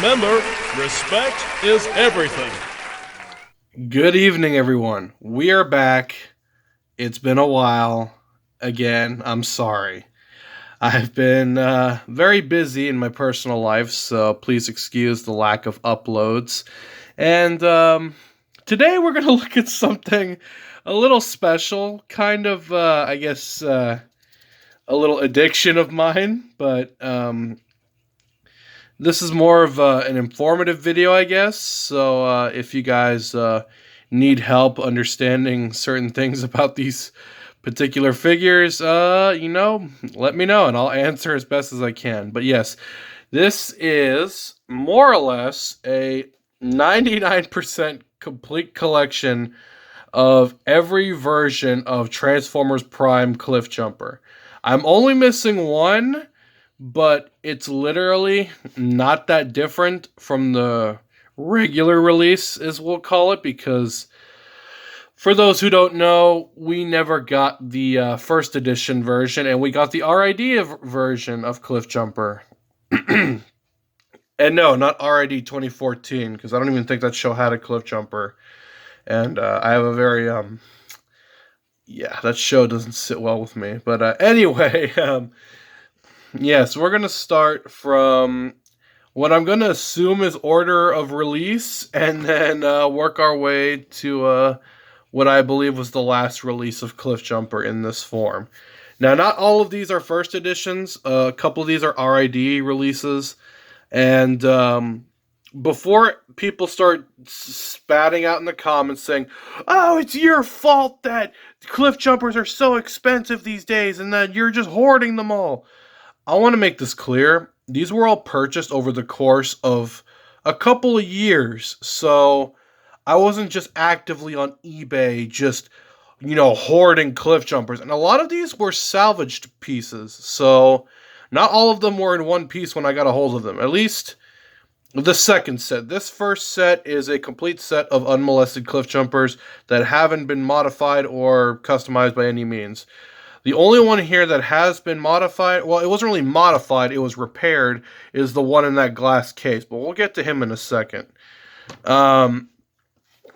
Remember, respect is everything. Good evening, everyone. We are back. It's been a while. Again, I'm sorry. I've been very busy in my personal life, so please excuse the lack of uploads. And today we're going to look at something a little special, kind of, a little addiction of mine, but this is more of an informative video, I guess. So if you guys need help understanding certain things about these particular figures, let me know and I'll answer as best as I can. But yes, this is more or less a 99% complete collection of every version of Transformers Prime Cliffjumper. I'm only missing one, but it's literally not that different from the regular release, as we'll call it, because for those who don't know, we never got the first edition version, and we got the RID version of Cliffjumper. And no, not RID 2014, because I don't even think that show had a Cliffjumper. And I have a very, that show doesn't sit well with me. But anyway, yes, we're going to start from what I'm going to assume is order of release, and then work our way to what I believe was the last release of Cliffjumper in this form. Now, not all of these are first editions. A couple of these are RID releases. And before people start spatting out in the comments saying, "Oh, it's your fault that Cliffjumpers are so expensive these days and that you're just hoarding them all," I want to make this clear. These were all purchased over the course of a couple of years. So I wasn't just actively on eBay just, hoarding Cliffjumpers. And a lot of these were salvaged pieces. So not all of them were in one piece when I got a hold of them. At least the second set. This first set is a complete set of unmolested Cliffjumpers that haven't been modified or customized by any means. The only one here that has been modified, well, it wasn't really modified, it was repaired, is the one in that glass case. But we'll get to him in a second.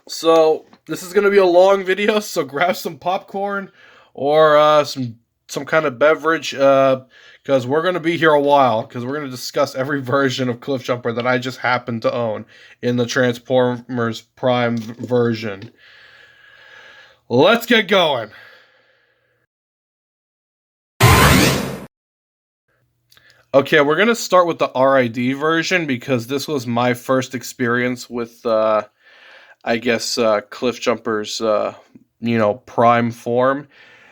So this is going to be a long video, so grab some popcorn or some kind of beverage, because we're going to be here a while, because we're going to discuss every version of Cliffjumper that I just happen to own in the Transformers Prime version. Let's get going. Okay, we're going to start with the RID version, because this was my first experience with, Cliffjumper's, Prime form.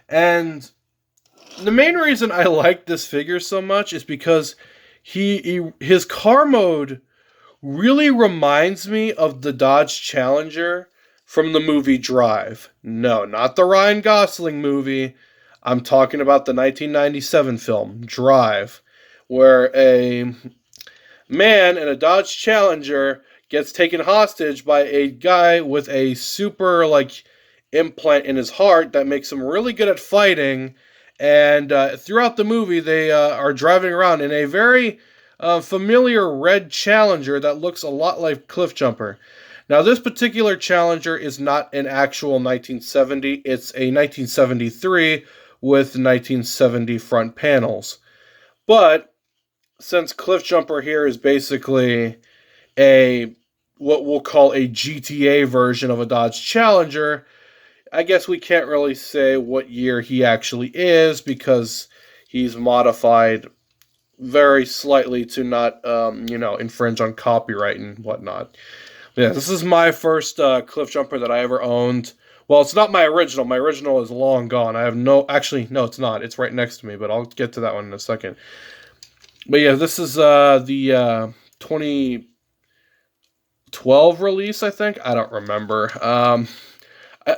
And the main reason I like this figure so much is because his car mode really reminds me of the Dodge Challenger from the movie Drive. No, not the Ryan Gosling movie. I'm talking about the 1997 film, Drive, where a man in a Dodge Challenger gets taken hostage by a guy with a super, implant in his heart that makes him really good at fighting. And throughout the movie, they are driving around in a very familiar red Challenger that looks a lot like Cliffjumper. Now, this particular Challenger is not an actual 1970. It's a 1973 with 1970 front panels. But since Cliffjumper here is basically what we'll call a GTA version of a Dodge Challenger, I guess we can't really say what year he actually is, because he's modified very slightly to not, infringe on copyright and whatnot. Yeah, this is my first Cliffjumper that I ever owned. Well, it's not my original. My original is long gone. I have no... Actually, no, it's not. It's right next to me, but I'll get to that one in a second. But yeah, this is the 2012 release, I think. I don't remember.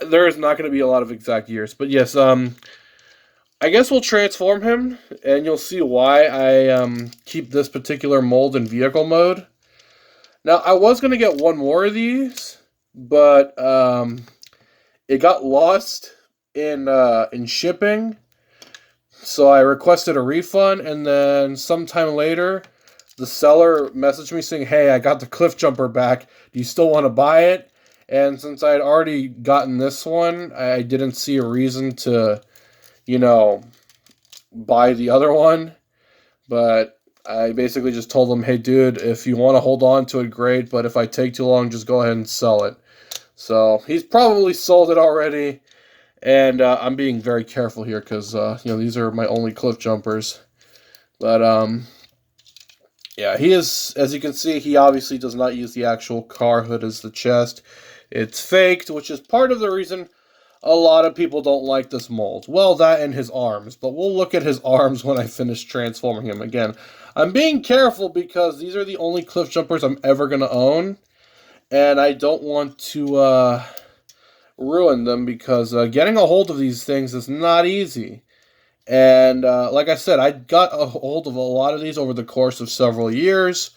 There is not going to be a lot of exact years. But yes, I guess we'll transform him, and you'll see why I keep this particular mold in vehicle mode. Now, I was going to get one more of these, but it got lost in shipping. So I requested a refund, and then sometime later, the seller messaged me saying, hey, I got the Cliffjumper back. Do you still want to buy it? And since I had already gotten this one, I didn't see a reason to, buy the other one. But I basically just told him, hey, dude, if you want to hold on to it, great. But if I take too long, just go ahead and sell it. So he's probably sold it already. And I'm being very careful here because, these are my only Cliffjumpers. But, yeah, he is, as you can see, he obviously does not use the actual car hood as the chest. It's faked, which is part of the reason a lot of people don't like this mold. Well, that and his arms, but we'll look at his arms when I finish transforming him again. I'm being careful because these are the only Cliffjumpers I'm ever going to own, and I don't want to ruin them because getting a hold of these things is not easy. And like I said, I got a hold of a lot of these over the course of several years.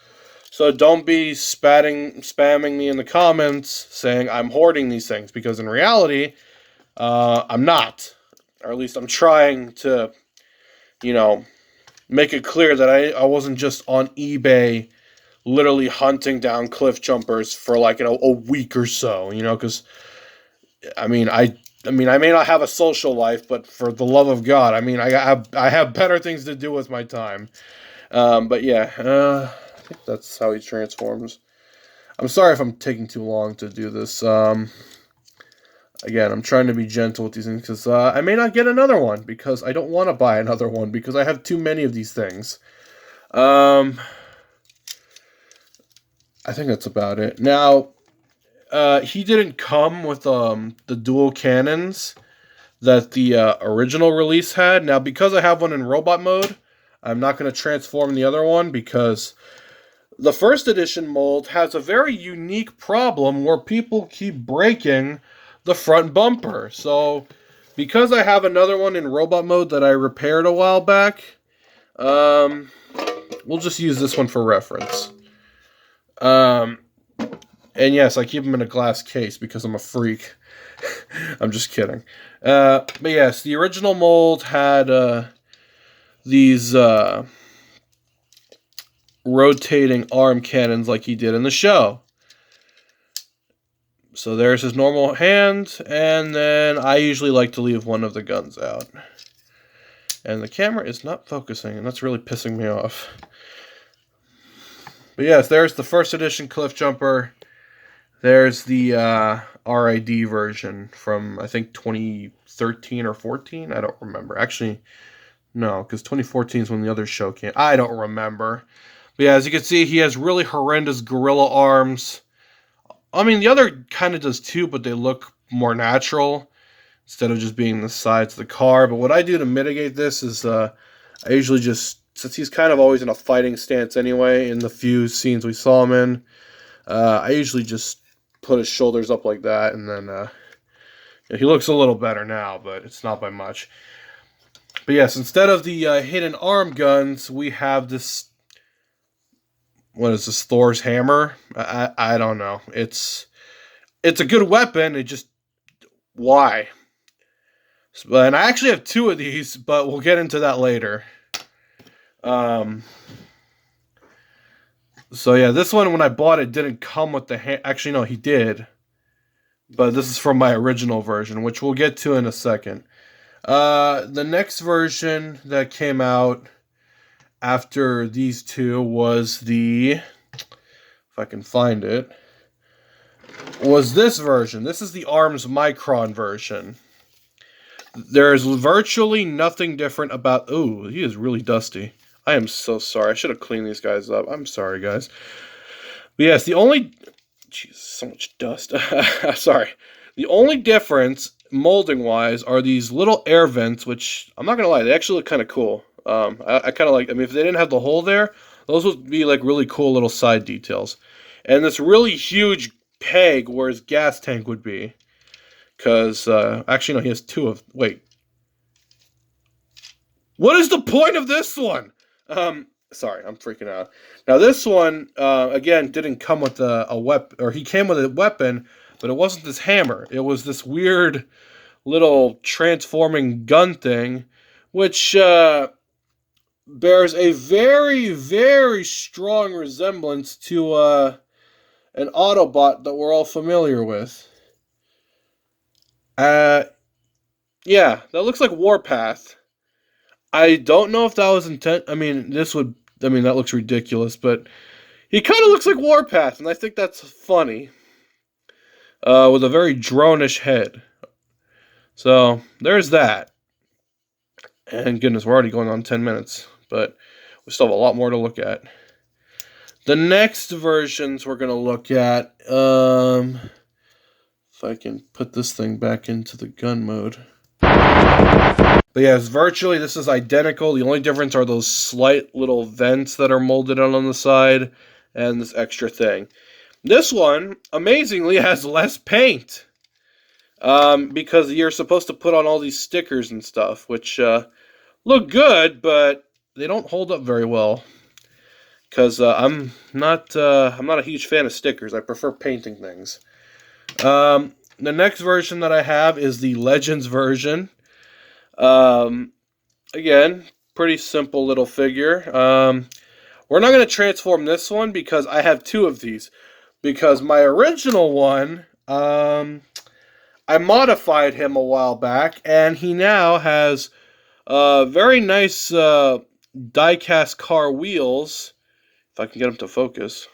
So don't be spamming me in the comments saying I'm hoarding these things, because in reality, I'm not. Or at least I'm trying to, make it clear that I wasn't just on eBay literally hunting down Cliffjumpers for like, a week or so, because, I may not have a social life, but for the love of God, I have better things to do with my time. But yeah, I think that's how he transforms. I'm sorry if I'm taking too long to do this. Again, I'm trying to be gentle with these things because I may not get another one because I don't want to buy another one because I have too many of these things. I think that's about it. Now, he didn't come with the dual cannons that the original release had. Now, because I have one in robot mode, I'm not going to transform the other one because the first edition mold has a very unique problem where people keep breaking the front bumper. So, because I have another one in robot mode that I repaired a while back, we'll just use this one for reference. And yes, I keep them in a glass case because I'm a freak. I'm just kidding. But yes, the original mold had these rotating arm cannons like he did in the show. So there's his normal hand, and then I usually like to leave one of the guns out. And the camera is not focusing, and that's really pissing me off. But yes, there's the first edition Cliffjumper. There's the RID version from, I think, 2013 or 14. I don't remember. Actually, no, because 2014 is when the other show came. I don't remember. But yeah, as you can see, he has really horrendous gorilla arms. The other kind of does too, but they look more natural instead of just being the sides of the car. But what I do to mitigate this is I usually just, since he's kind of always in a fighting stance anyway, in the few scenes we saw him in, I usually just put his shoulders up like that, and then he looks a little better now, but it's not by much. But yes, instead of the hidden arm guns, we have this. What is this, Thor's hammer? I don't know. It's a good weapon. It just, why? And I actually have two of these, but we'll get into that later. So yeah, this one, when I bought it, didn't come with the actually, no, he did. But this is from my original version, which we'll get to in a second. The next version that came out after these two was if I can find it, was this version. This is the Arms Micron version. There's virtually nothing different about... Ooh, he is really dusty. I am so sorry. I should have cleaned these guys up. I'm sorry, guys. But yes, the only... Jeez, so much dust. Sorry. The only difference, molding-wise, are these little air vents, which, I'm not going to lie, they actually look kind of cool. I kind of like... if they didn't have the hole there, those would be, like, really cool little side details. And this really huge peg where his gas tank would be. Because, actually, no, he has two of... Wait. What is the point of this one? Sorry, I'm freaking out. Now, this one, again, didn't come with a weapon... Or he came with a weapon, but it wasn't this hammer. It was this weird little transforming gun thing, which, bears a very, very strong resemblance to an Autobot that we're all familiar with. Yeah, that looks like Warpath. I don't know if that was intent. I mean, that looks ridiculous, but he kind of looks like Warpath, and I think that's funny. With a very drone-ish head. So, there's that. And goodness, we're already going on 10 minutes, but we still have a lot more to look at. The next versions we're going to look at, if I can put this thing back into the gun mode. But yes, virtually this is identical. The only difference are those slight little vents that are molded on the side and this extra thing. This one, amazingly, has less paint. Because you're supposed to put on all these stickers and stuff, which look good, but they don't hold up very well. Because I'm not a huge fan of stickers. I prefer painting things. The next version that I have is the Legends version. Again, pretty simple little figure. We're not going to transform this one because I have two of these. Because my original one, I modified him a while back, and he now has very nice die-cast car wheels. If I can get him to focus.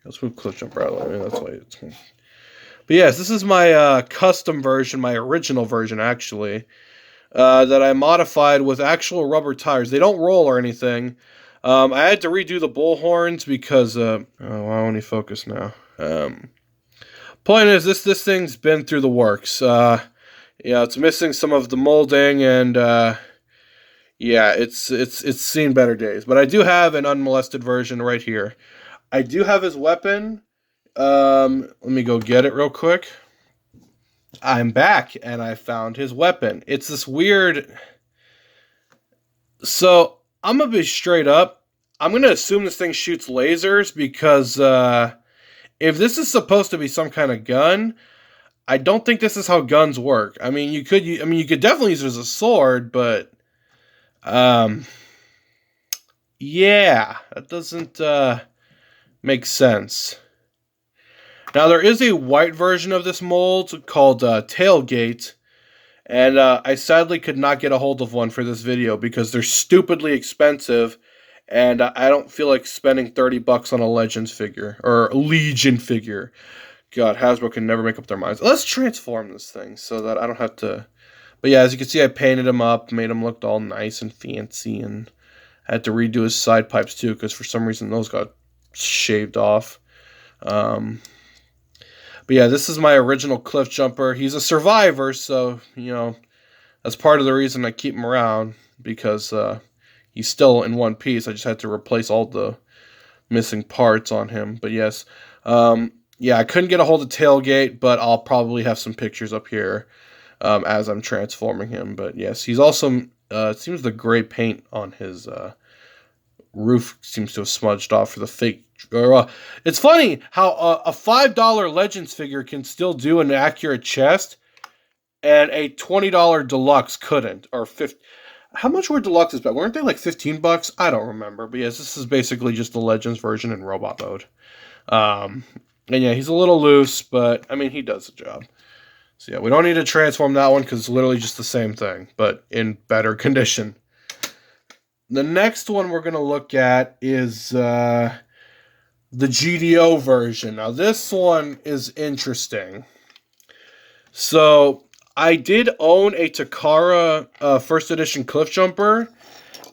Let's move Cliffjumper out of the way. That's why it's... But yes, this is my custom version, my original version, actually, that I modified with actual rubber tires. They don't roll or anything. I had to redo the bull horns because... why won't he focus now? Point is, this thing's been through the works. It's missing some of the molding, and it's seen better days. But I do have an unmolested version right here. I do have his weapon. Let me go get it real quick. I'm back, and I found his weapon. It's this weird... So, I'm gonna be straight up. I'm gonna assume this thing shoots lasers, because if this is supposed to be some kind of gun, I don't think this is how guns work. I mean, you could definitely use it as a sword, but yeah, that doesn't make sense. Now, there is a white version of this mold called Tailgate, and I sadly could not get a hold of one for this video because they're stupidly expensive, and I don't feel like spending $30 on a Legends figure, or a Legion figure. God, Hasbro can never make up their minds. Let's transform this thing so that I don't have to... But yeah, as you can see, I painted him up, made him look all nice and fancy, and I had to redo his side pipes too, because for some reason those got shaved off. But yeah, this is my original Cliffjumper. He's a survivor, so, that's part of the reason I keep him around, because he's still in one piece. I just had to replace all the missing parts on him. But yes, I couldn't get a hold of Tailgate, but I'll probably have some pictures up here as I'm transforming him. But yes, he's also, it seems the gray paint on his roof seems to have smudged off for the fake. It's funny how a $5 Legends figure can still do an accurate chest, and a $20 deluxe couldn't, or $50. How much were deluxes back? Weren't they like $15? I don't remember. But yes, this is basically just the Legends version in robot mode. And yeah, he's a little loose, but I mean, he does the job. So yeah, we don't need to transform that one because it's literally just the same thing, but in better condition. The next one we're going to look at is the GDO version. Now, this one is interesting. So, I did own a Takara first edition Cliffjumper,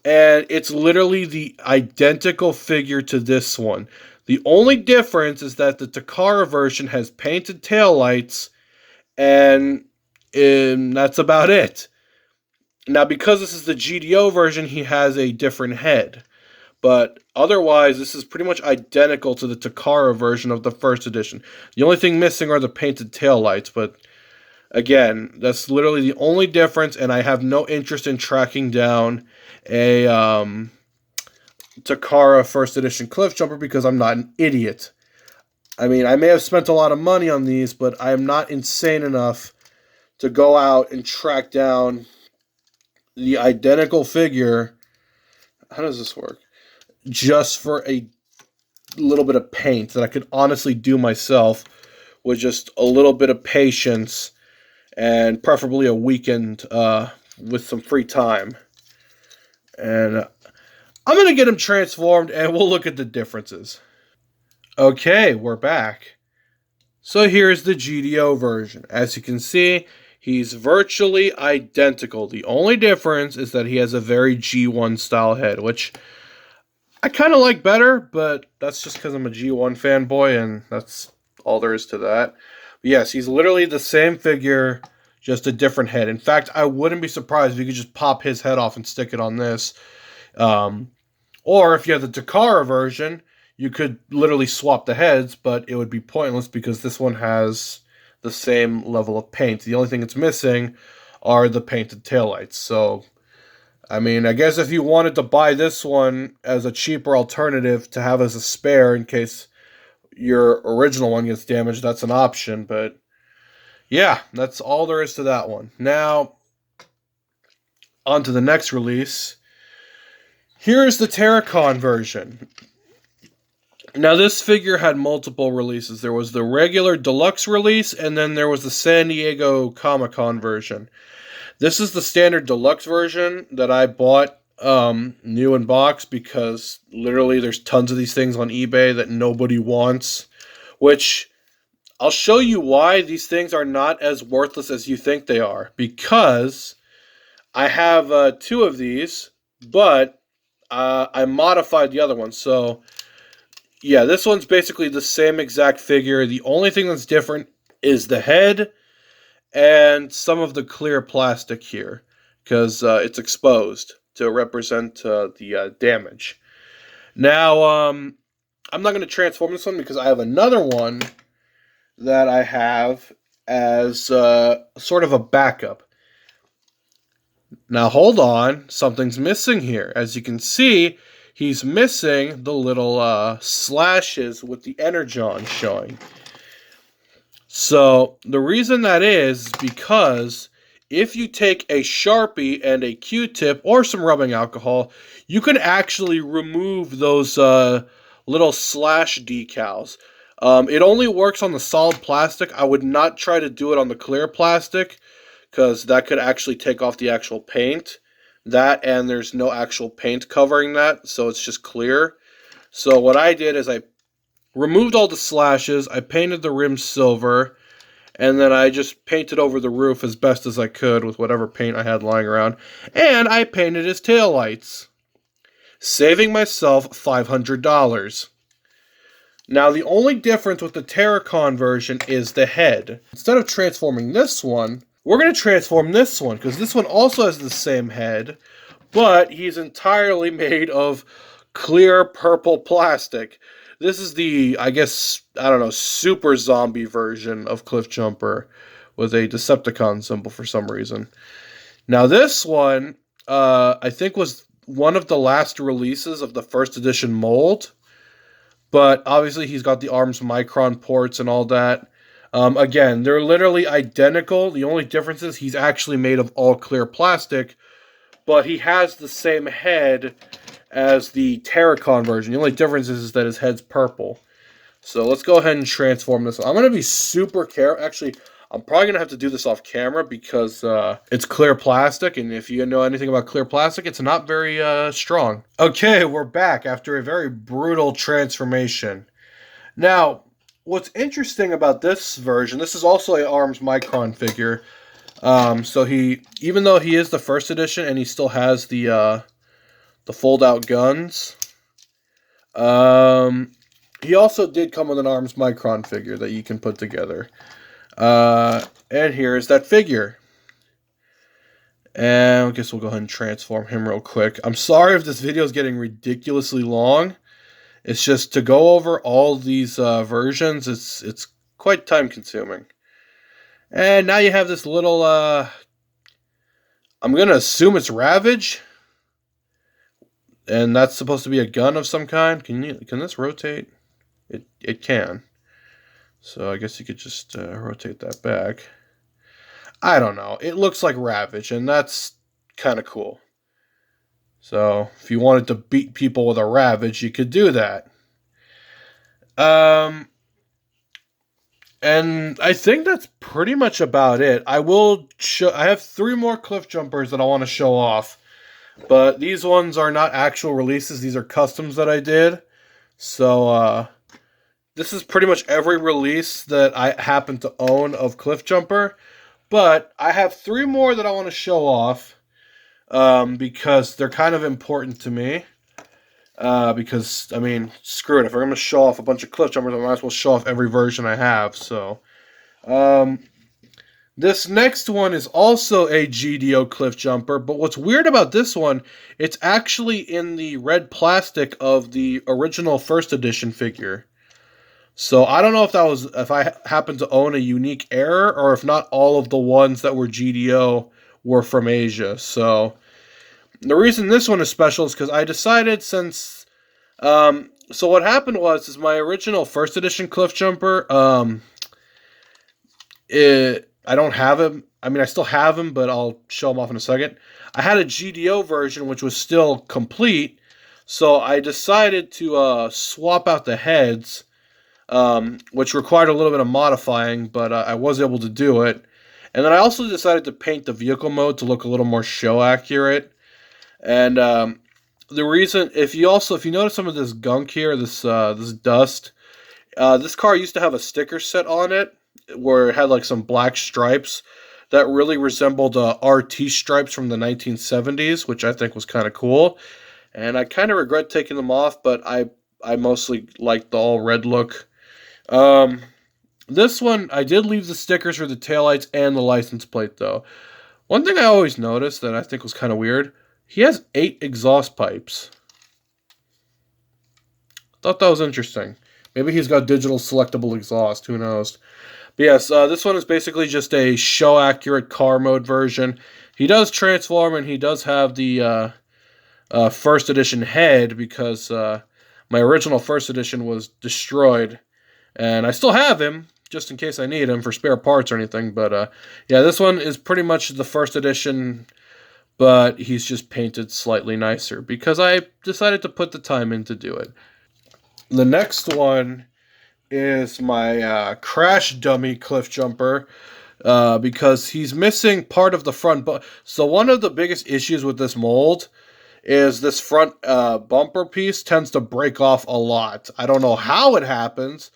and it's literally the identical figure to this one. The only difference is that the Takara version has painted taillights, and that's about it. Now, because this is the GDO version, he has a different head. But otherwise, this is pretty much identical to the Takara version of the first edition. The only thing missing are the painted taillights, but again, that's literally the only difference, and I have no interest in tracking down a Takara first edition Cliffjumper because I'm not an idiot. I mean, I may have spent a lot of money on these, but I am not insane enough to go out and track down the identical figure How does this work? Just for a little bit of paint that I could honestly do myself with just a little bit of patience and preferably a weekend with some free time. And I'm going to get him transformed and we'll look at the differences. Okay, we're back. So here's the GDO version. As you can see, he's virtually identical. The only difference is that he has a very G1 style head, which I kind of like better, but that's just because I'm a G1 fanboy, and that's all there is to that. But yes, he's literally the same figure, just a different head. In fact, I wouldn't be surprised if you could just pop his head off and stick it on this. Or if you have the Takara version, you could literally swap the heads, but it would be pointless because this one has the same level of paint. The only thing it's missing are the painted taillights. So, I mean, I guess if you wanted to buy this one as a cheaper alternative to have as a spare in case your original one gets damaged, that's an option. But yeah, that's all there is to that one. Now, on to the next release. Here's the Terracon version. Now, this figure had multiple releases. There was the regular deluxe release, and then there was the San Diego Comic-Con version. This is the standard deluxe version that I bought new in box because literally there's tons of these things on eBay that nobody wants, which I'll show you why these things are not as worthless as you think they are. Because I have 2 of these, but I modified the other one. So yeah, this one's basically the same exact figure. The only thing that's different is the head and some of the clear plastic here, because it's exposed to represent the damage. Now, I'm not going to transform this one because I have another one that I have as sort of a backup. Now, hold on. Something's missing here. As you can see, he's missing the little slashes with the energon showing. So, the reason that is because if you take a Sharpie and a Q-tip or some rubbing alcohol, you can actually remove those little slash decals. It only works on the solid plastic. I would not try to do it on the clear plastic because that could actually take off the actual paint. That, and there's no actual paint covering that, so it's just clear. So what I did is I removed all the slashes, I painted the rim silver, and then I just painted over the roof as best as I could with whatever paint I had lying around, and I painted his taillights, saving myself $500. Now, the only difference with the Terracon version is the head. Instead of transforming this one, we're going to transform this one, because this one also has the same head, but he's entirely made of clear purple plastic. This is the, I guess, I don't know, super zombie version of Cliffjumper with a Decepticon symbol for some reason. Now, this one, I think was one of the last releases of the first edition mold, but obviously he's got the ARMS Micron ports and all that. Again, they're literally identical. The only difference is he's actually made of all clear plastic, but he has the same head as the Terracon version. The only difference is that his head's purple. So let's go ahead and transform this. I'm going to be super careful. Actually, I'm probably going to have to do this off camera because it's clear plastic, and if you know anything about clear plastic, it's not very strong. Okay, we're back after a very brutal transformation. Now, what's interesting about this version, this is also a ARMS Micron figure. So even though he is the first edition and he still has the fold-out guns, he also did come with an ARMS Micron figure that you can put together. And here's that figure. And I guess we'll go ahead and transform him real quick. I'm sorry if this video is getting ridiculously long. It's just to go over all these versions, it's quite time consuming. And now you have this little, I'm going to assume it's Ravage. And that's supposed to be a gun of some kind. Can this rotate? It can. So I guess you could just rotate that back. I don't know. It looks like Ravage, and that's kind of cool. So if you wanted to beat people with a Ravage, you could do that. And I think that's pretty much about it. I have 3 more Cliffjumpers that I want to show off. But these ones are not actual releases. These are customs that I did. So, this is pretty much every release that I happen to own of Cliffjumper. But I have 3 more that I want to show off. Because they're kind of important to me. Because, I mean, screw it. If I'm going to show off a bunch of Cliffjumpers, I might as well show off every version I have. So, this next one is also a GDO Cliffjumper, but what's weird about this one, it's actually in the red plastic of the original first edition figure. So I don't know if I happened to own a unique error, or if not all of the ones that were GDO were from Asia. So the reason this one is special is because I decided so what happened is my original first edition Cliffjumper, I don't have him. I mean, I still have him, but I'll show him off in a second. I had a GDO version, which was still complete, so I decided to swap out the heads, which required a little bit of modifying, but I was able to do it. And then I also decided to paint the vehicle mode to look a little more show accurate. And the reason, if you notice some of this gunk here, this dust, this car used to have a sticker set on it where it had like some black stripes that really resembled RT stripes from the 1970s, which I think was kind of cool. And I kind of regret taking them off, but I mostly like the all red look. This one, I did leave the stickers for the taillights and the license plate, though. One thing I always noticed that I think was kind of weird, he has 8 exhaust pipes. Thought that was interesting. Maybe he's got digital selectable exhaust, who knows. But yes, this one is basically just a show-accurate car mode version. He does transform, and he does have the first edition head, because my original first edition was destroyed. And I still have him, just in case I need him for spare parts or anything. But yeah, this one is pretty much the first edition, but he's just painted slightly nicer, because I decided to put the time in to do it. The next one is my Crash Dummy Cliffjumper, because he's missing part of the front. So one of the biggest issues with this mold is this front bumper piece tends to break off a lot. I don't know how it happens.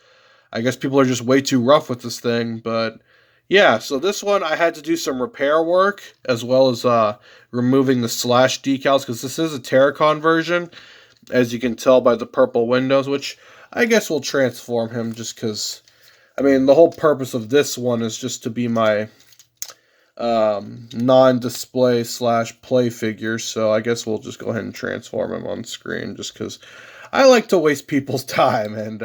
I guess people are just way too rough with this thing, but yeah, so this one I had to do some repair work, as well as removing the slash decals, because this is a Terracon version, as you can tell by the purple windows, which I guess will transform him, just because, I mean, the whole purpose of this one is just to be my non-display / play figure, so I guess we'll just go ahead and transform him on screen, just because I like to waste people's time, and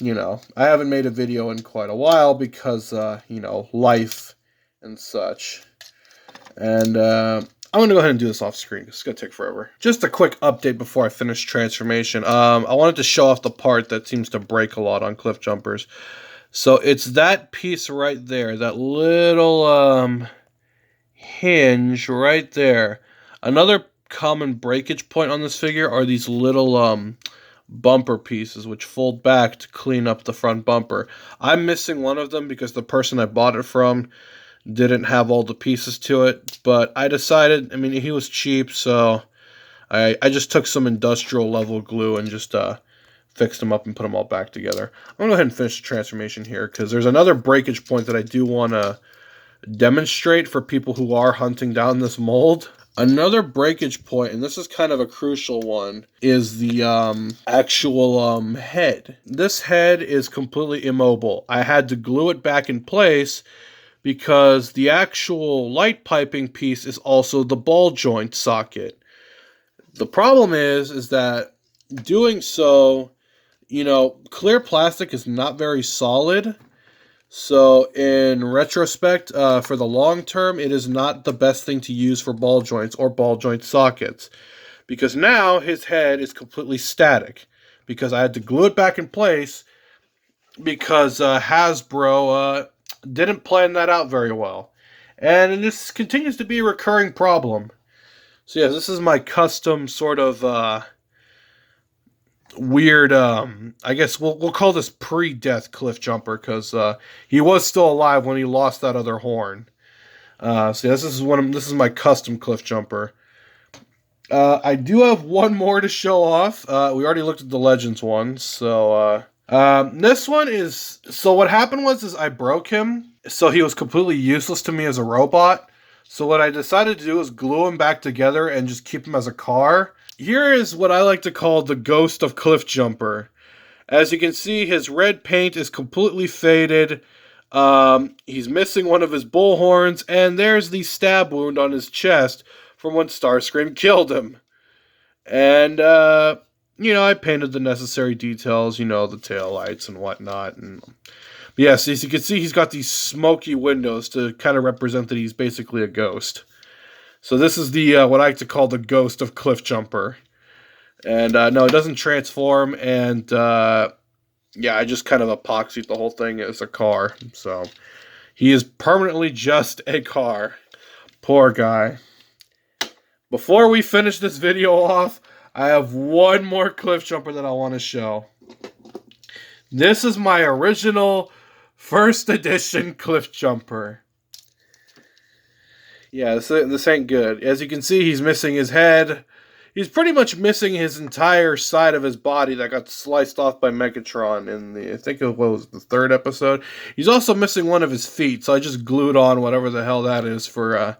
you know, I haven't made a video in quite a while because, you know, life and such. And I'm going to go ahead and do this off screen. It's going to take forever. Just a quick update before I finish transformation. I wanted to show off the part that seems to break a lot on Cliffjumpers. So it's that piece right there, that little hinge right there. Another common breakage point on this figure are these little bumper pieces, which fold back to clean up the front bumper. I'm missing one of them because the person I bought it from didn't have all the pieces to it, but I decided, I mean, he was cheap, so I just took some industrial level glue and just fixed them up and put them all back together. I'm going to go ahead and finish the transformation here, because there's another breakage point that I do want to demonstrate for people who are hunting down this mold. Another breakage point, and this is kind of a crucial one, is the actual head. This head is completely immobile. I had to glue it back in place because the actual light piping piece is also the ball joint socket. The problem is that doing so, you know, clear plastic is not very solid. So in retrospect, for the long term, it is not the best thing to use for ball joints or ball joint sockets, because now his head is completely static, because I had to glue it back in place because Hasbro didn't plan that out very well. And this continues to be a recurring problem. So yeah, this is my custom sort of weird, I guess we'll call this pre-death Cliffjumper, because he was still alive when he lost that other horn. So yeah, this is my custom Cliffjumper. I do have one more to show off. We already looked at the Legends one, so this one is, so what happened was I broke him, so he was completely useless to me as a robot. So what I decided to do is glue him back together and just keep him as a car. Here is what I like to call the ghost of Cliffjumper. As you can see, his red paint is completely faded. He's missing one of his bull horns, and there's the stab wound on his chest from when Starscream killed him. And, I painted the necessary details, the tail lights and whatnot. And yes, as you can see, he's got these smoky windows to kind of represent that he's basically a ghost. So this is the what I like to call the ghost of Cliffjumper. And no, it doesn't transform, and I just kind of epoxied the whole thing as a car. So he is permanently just a car. Poor guy. Before we finish this video off, I have one more Cliffjumper that I want to show. This is my original first edition Cliffjumper. Yeah, this ain't good. As you can see, he's missing his head. He's pretty much missing his entire side of his body that got sliced off by Megatron in the, I think it was the 3rd episode. He's also missing one of his feet, so I just glued on whatever the hell that is for,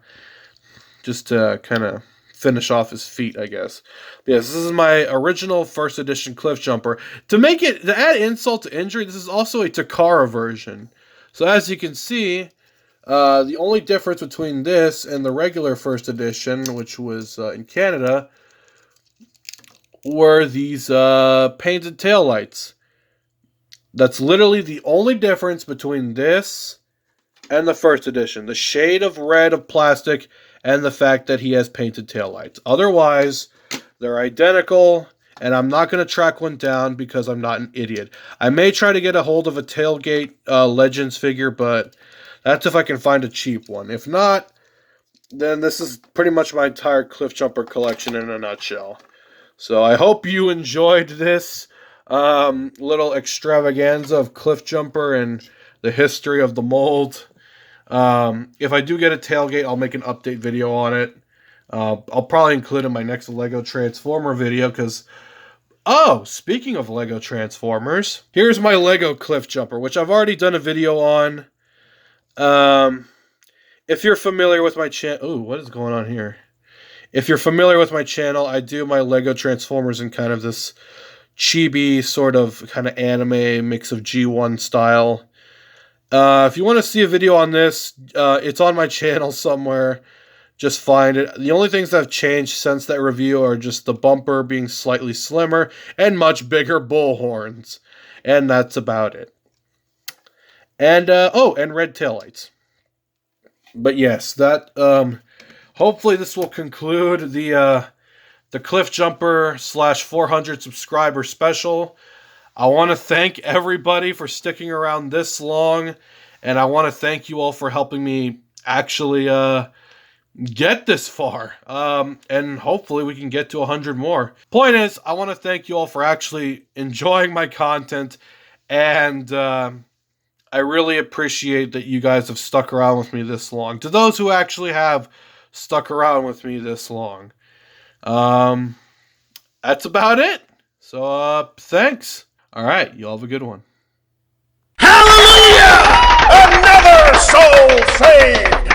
just to kind of finish off his feet, I guess. But yes, this is my original first edition Cliffjumper. To add insult to injury, this is also a Takara version. So as you can see, the only difference between this and the regular first edition, which was in Canada, were these painted taillights. That's literally the only difference between this and the first edition. The shade of red of plastic and the fact that he has painted taillights. Otherwise, they're identical, and I'm not going to track one down because I'm not an idiot. I may try to get a hold of a Tailgate Legends figure, but that's if I can find a cheap one. If not, then this is pretty much my entire Cliffjumper collection in a nutshell. So I hope you enjoyed this little extravaganza of Cliffjumper and the history of the mold. If I do get a Tailgate, I'll make an update video on it. I'll probably include in my next Lego Transformer video because, speaking of Lego Transformers, here's my Lego Cliffjumper, which I've already done a video on. If you're familiar with my channel, what is going on here? If you're familiar with my channel, I do my Lego Transformers in kind of this chibi sort of kind of anime mix of G1 style. If you want to see a video on this, it's on my channel somewhere. Just find it. The only things that have changed since that review are just the bumper being slightly slimmer and much bigger bull horns. And that's about it. And, and red taillights. But yes, that, hopefully this will conclude the Cliffjumper / 400 subscriber special. I want to thank everybody for sticking around this long, and I want to thank you all for helping me actually get this far, and hopefully we can get to 100 more. Point is, I want to thank you all for actually enjoying my content, and I really appreciate that you guys have stuck around with me this long. To those who actually have stuck around with me this long, that's about it. So, thanks. All right, you all have a good one. Hallelujah! Another soul saved!